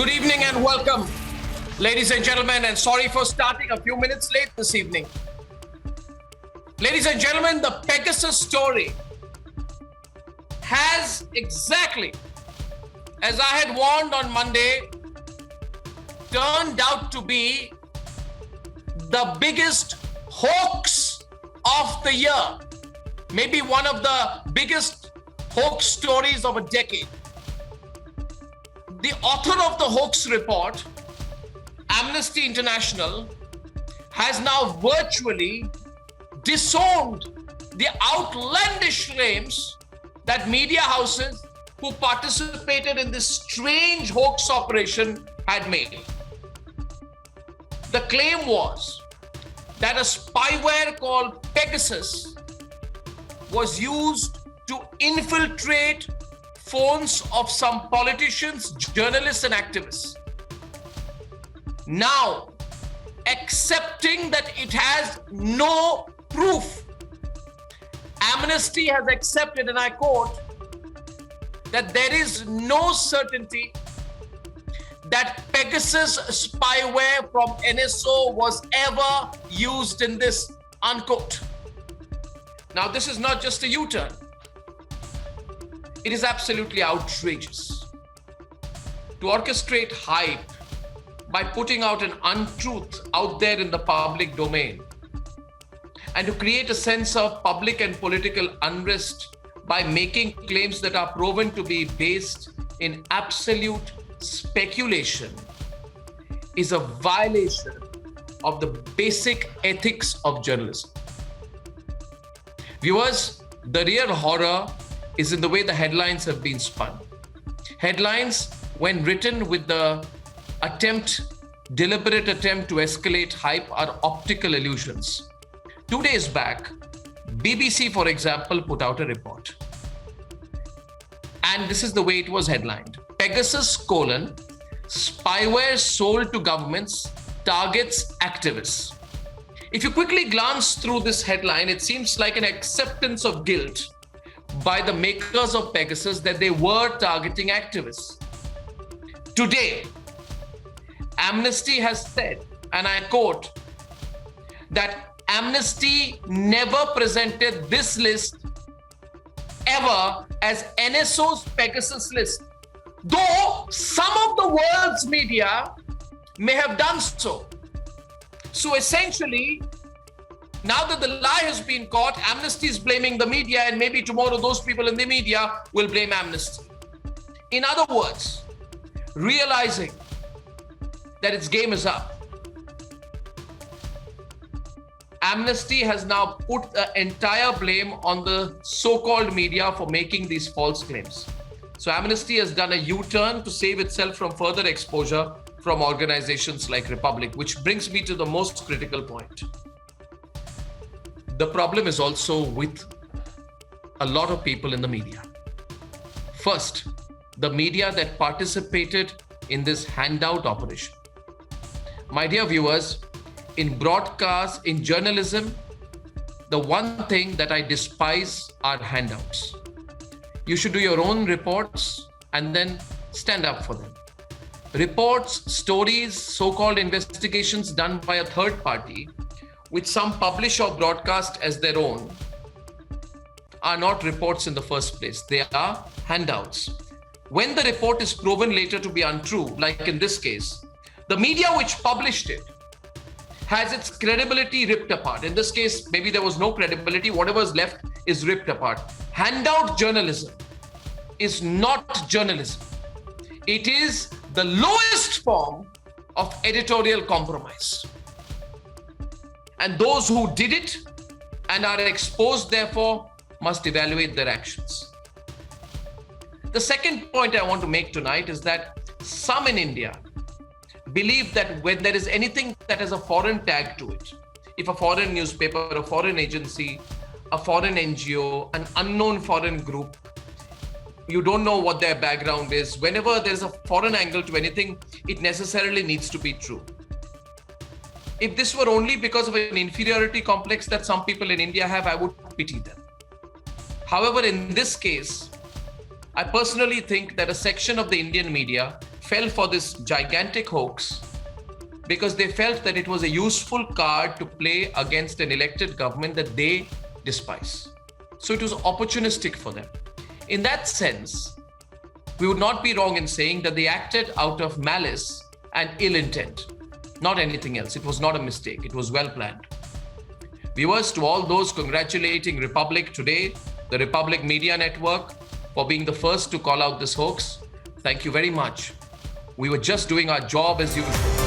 Good evening and welcome, ladies and gentlemen, and sorry for starting a few minutes late this evening. Ladies and gentlemen, the Pegasus story has exactly, as I had warned on Monday, turned out to be the biggest hoax of the year. Maybe one of the biggest hoax stories of a decade. The author of the hoax report, Amnesty International, has now virtually disowned the outlandish claims that media houses who participated in this strange hoax operation had made. The claim was that a spyware called Pegasus was used to infiltrate phones of some politicians, journalists, and activists. Now, accepting that it has no proof, Amnesty has accepted, and I quote, that there is no certainty that Pegasus spyware from NSO was ever used in this, unquote. Now, this is not just a U-turn. It is absolutely outrageous to orchestrate hype by putting out an untruth out there in the public domain and to create a sense of public and political unrest by making claims that are proven to be based in absolute speculation is a violation of the basic ethics of journalism. Viewers, the real horror is in the way the headlines have been spun. Headlines, when written with the deliberate attempt to escalate hype, are optical illusions. 2 days back, BBC, for example, put out a report. And this is the way it was headlined. Pegasus, spyware sold to governments, targets activists. If you quickly glance through this headline, it seems like an acceptance of guilt by the makers of Pegasus that they were targeting activists. Today, Amnesty has said, and I quote, that Amnesty never presented this list ever as NSO's Pegasus list, though some of the world's media may have done so. So essentially, now that the lie has been caught, Amnesty is blaming the media, and maybe tomorrow those people in the media will blame Amnesty. In other words, realizing that its game is up, Amnesty has now put the entire blame on the so-called media for making these false claims. So Amnesty has done a U-turn to save itself from further exposure from organizations like Republic, which brings me to the most critical point. The problem is also with a lot of people in the media. First, the media that participated in this handout operation. My dear viewers, in broadcast, in journalism, the one thing that I despise are handouts. You should do your own reports and then stand up for them. Reports, stories, so-called investigations done by a third party, which some publish or broadcast as their own, are not reports in the first place. They are handouts. When the report is proven later to be untrue, like in this case, the media which published it has its credibility ripped apart. In this case, maybe there was no credibility. Whatever is left is ripped apart. Handout journalism is not journalism. It is the lowest form of editorial compromise. And those who did it and are exposed, therefore, must evaluate their actions. The second point I want to make tonight is that some in India believe that when there is anything that has a foreign tag to it, if a foreign newspaper, a foreign agency, a foreign NGO, an unknown foreign group, you don't know what their background is, whenever there's a foreign angle to anything, it necessarily needs to be true. If this were only because of an inferiority complex that some people in India have, I would pity them. However, in this case, I personally think that a section of the Indian media fell for this gigantic hoax because they felt that it was a useful card to play against an elected government that they despise. So it was opportunistic for them. In that sense, we would not be wrong in saying that they acted out of malice and ill intent, not anything else. It was not a mistake. It was well planned. Viewers, to all those congratulating Republic today, the Republic Media Network, for being the first to call out this hoax, thank you very much. We were just doing our job as usual.